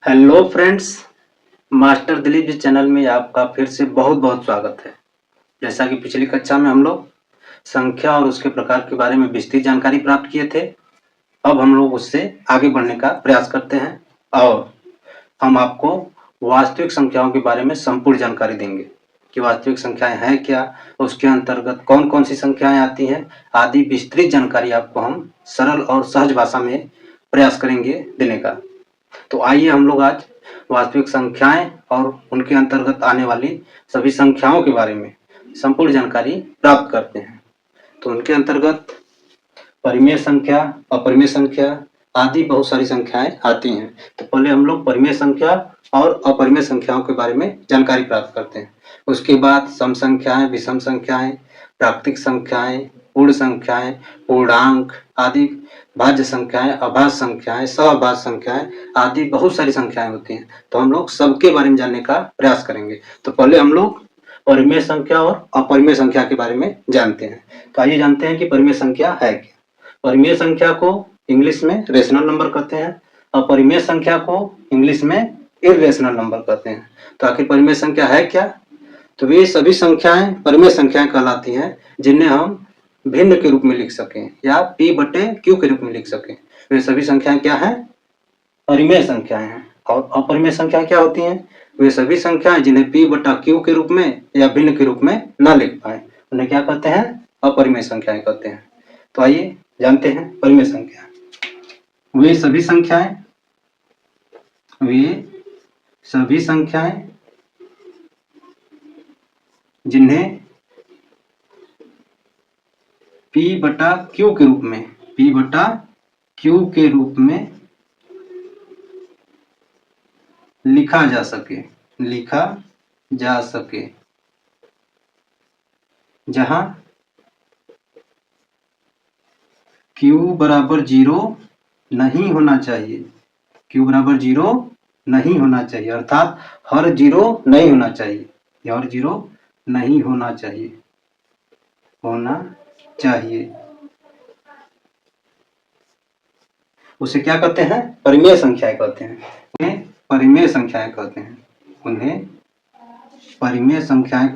Hello friends, master Dilip ji channel में आपका फिर से बहुत बहुत स्वागत है। जैसा कि पिछली कक्षा में हम लोग संख्या और उसके प्रकार के बारे में विस्तृत जानकारी प्राप्त किए थे, अब हम लोग उससे आगे बढ़ने का प्रयास करते हैं और हम आपको वास्तविक संख्याओं के बारे में संपूर्ण जानकारी देंगे कि वास्तविक संख्याएं हैं क्या, उसके अंतर्गत कौन कौन सी संख्याएं आती हैं आदि विस्तृत जानकारी आपको हम सरल और सहज भाषा में प्रयास करेंगे देने का। तो आइए हम लोग आज वास्तविक संख्याएं और उनके अंतर्गत आने वाली सभी संख्याओं के बारे में संपूर्ण जानकारी प्राप्त करते हैं। तो उनके अंतर्गत परिमेय संख्या, अपरिमेय संख्या आदि बहुत सारी संख्याएं आती हैं। तो पहले हम लोग परिमेय संख्या और अपरिमेय संख्याओं के बारे में जानकारी प्राप्त करते हैं। उसके बाद सम संख्याएं, विषम संख्याएं, प्राकृतिक संख्याएं, पूर्ण संख्याएं, पूर्णांक आदि, भाज्य संख्याएं, अभाज्य संख्याएं, सहभाज्य संख्याएं आदि बहुत सारी संख्याएं होती हैं। तो हम लोग सबके बारे में जानने का प्रयास करेंगे। तो पहले हम लोग परिमेय संख्या और अपरिमेय संख्या के बारे में जानते हैं। तो आइए जानते हैं कि परिमेय संख्या है क्या। परिमेय संख्या को इंग्लिश में रेशनल नंबर कहते हैं, अपरिमेय संख्या को इंग्लिश में इर्रेशनल नंबर कहते हैं। तो आखिर परिमेय संख्या है क्या? तो वे सभी संख्याएं परिमेय संख्याएं कहलाती हैं जिन्हें हम भिन्न के रूप में लिख सकें या p बटे q के रूप में लिख सकें। वे सभी संख्याएं क्या हैं? परिमेय संख्याएं हैं। और अपरिमेय संख्याएं क्या होती हैं? वे सभी संख्याएं जिन्हें p बटा q के रूप में या भिन्न के रूप में न लिख पाए उन्हें क्या कहते हैं? अपरिमेय संख्याएं कहते हैं। तो आइए जानते हैं परिमेय संख्या। वे सभी संख्याएं जिन्हें p बटा q के रूप में लिखा जा सके जहां q बराबर 0 नहीं होना चाहिए, अर्थात हर 0 नहीं होना चाहिए, उसे क्या कहते हैं? परिमेय संख्याएं कहते हैं। उन्हें परिमेय संख्याएं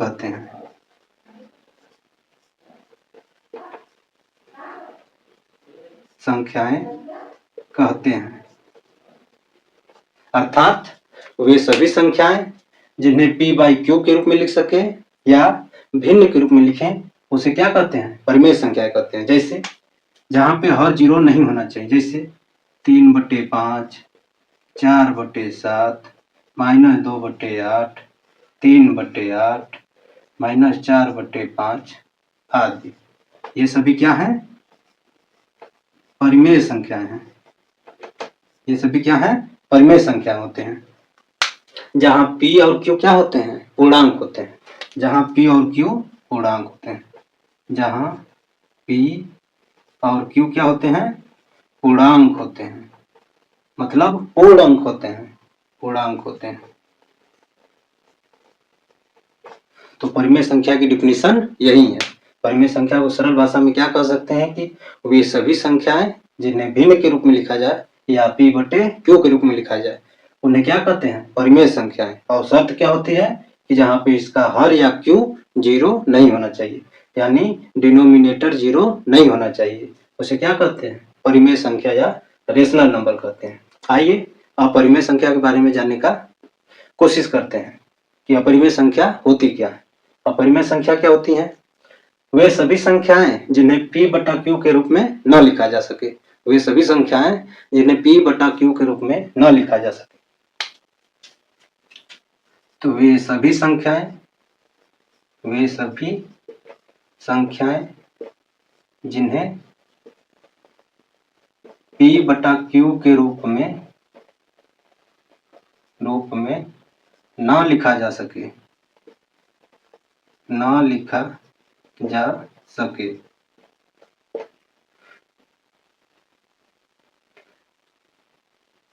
कहते हैं। अर्थात वे सभी संख्याएं जिन्हें p बाई q के रूप में लिख सके या भिन्न के रूप में लिखें उसे क्या कहते हैं? परिमेय संख्याएं कहते हैं। जैसे जहां पे हर 0 नहीं होना चाहिए, जैसे 3/5, 4/7, -2/8, 3/8, -4/5 आदि। ये सभी क्या हैं? परिमेय संख्याएं हैं। परिमेय संख्या होते हैं। जहां p और q क्या होते हैं? पूर्णांक होते हैं। पूर्णांक होते हैं, मतलब पूर्ण अंक होते हैं। तो परिमेय संख्या की डिफिनीशन यही है। परिमेय संख्या को सरल भाषा में क्या कह सकते हैं कि वे सभी संख्याएं जिन्हें भिन्न के रूप में लिखा जाए या p बटे q के रूप में लिखा जाए उन्हें क्या कहते हैं? परिमेय संख्याएं। और शर्त क्या होती है कि जहां पे इसका हर या q 0 नहीं होना चाहिए, यानी डिनोमिनेटर 0 नहीं होना चाहिए, उसे क्या कहते हैं? परिमेय संख्या या रेशनल नंबर कहते हैं। आइए अपरिमेय संख्या के बारे में जानने का कोशिश करते हैं कि अपरिमेय संख्या होती क्या है। अपरिमेय संख्या क्या होती है? वे सभी संख्याएं जिन्हें p बटा q के रूप में न लिखा जा सके। तो वे सभी संख्याएं जिन्हें p बटा q के रूप में न लिखा जा सके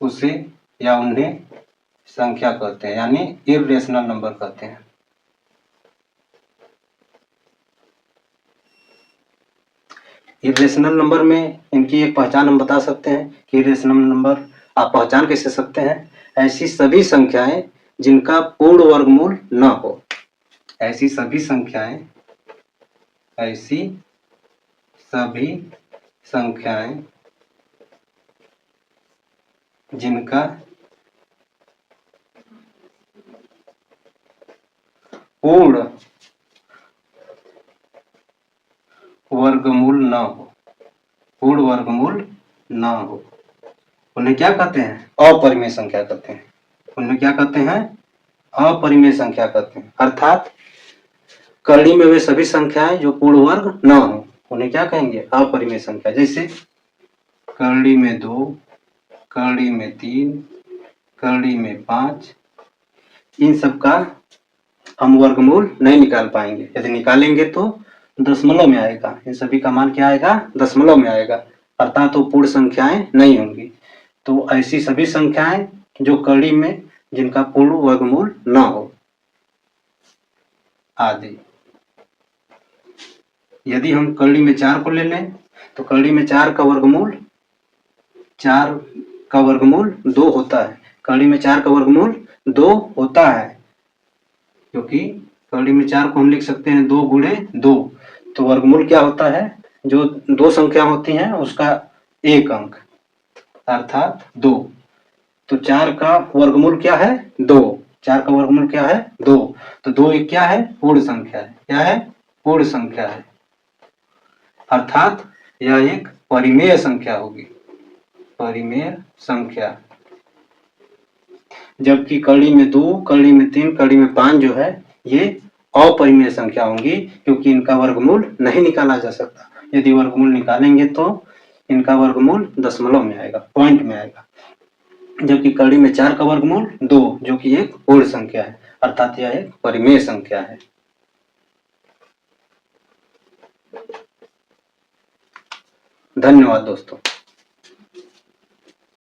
उसे या उन्हें संख्या कहते हैं, यानी इर्रेशनल नंबर कहते हैं। इर्रेशनल नंबर में इनकी एक पहचान हम बता सकते हैं कि इर्रेशनल नंबर आप पहचान कैसे सकते हैं ऐसी सभी संख्याएं जिनका पूर्ण वर्गमूल न हो। ऐसी सभी संख्याएं जिनका पूर्ण वर्गमूल न हो, उन्हें क्या कहते हैं? अपरिमेय संख्या कहते हैं। उन्हें क्या कहते हैं? अपरिमेय संख्या कहते हैं। अर्थात करड़ी में वे सभी संख्याएं जो पूर्ण वर्ग न हो, उन्हें क्या कहेंगे? अपरिमेय संख्या। जैसे करड़ी में 2, करड़ी में 3, करड़ी में 5, इन सब का हम वर्गमूल नहीं निकाल पाएंगे। यदि निकालेंगे तो दशमलव में आएगा। इन सभी का मान क्या आएगा? दशमलव में आएगा, अर्थात वो पूर्ण संख्याएं नहीं होंगी। तो ऐसी सभी संख्याएं जो करड़ी में जिनका पूर्ण वर्गमूल न हो आदि। यदि हम करड़ी में 4 को ले लें तो करड़ी में 4 का वर्गमूल 2 होता है। करड़ी में 4 का वर्गमूल 2 होता है, क्योंकि करड़ी में 4 को हम लिख सकते हैं 2 गुणे 2। तो वर्गमूल क्या होता है? जो 2 संख्या होती हैं उसका एक अंक, अर्थात 2। तो 4 का वर्गमूल क्या है? 2। 4 का वर्गमूल क्या है? 2। तो 2 एक क्या है? पूर्ण संख्या है। क्या है? पूर्ण संख्या है, अर्थात यह एक परिमेय संख्या होगी। परिमेय संख्या। जबकि करड़ी में 2, करड़ी में 3, करड़ी में 5 जो है ये अपरिमेय संख्या होंगी, क्योंकि इनका वर्गमूल नहीं निकाला जा सकता। यदि वर्गमूल निकालेंगे तो इनका वर्गमूल दशमलव में आएगा, पॉइंट में आएगा। जबकि करड़ी में 4 का वर्गमूल 2, जो कि एक पूर्ण संख्या है, अर्थात यह एक परिमेय संख्या है। धन्यवाद दोस्तों।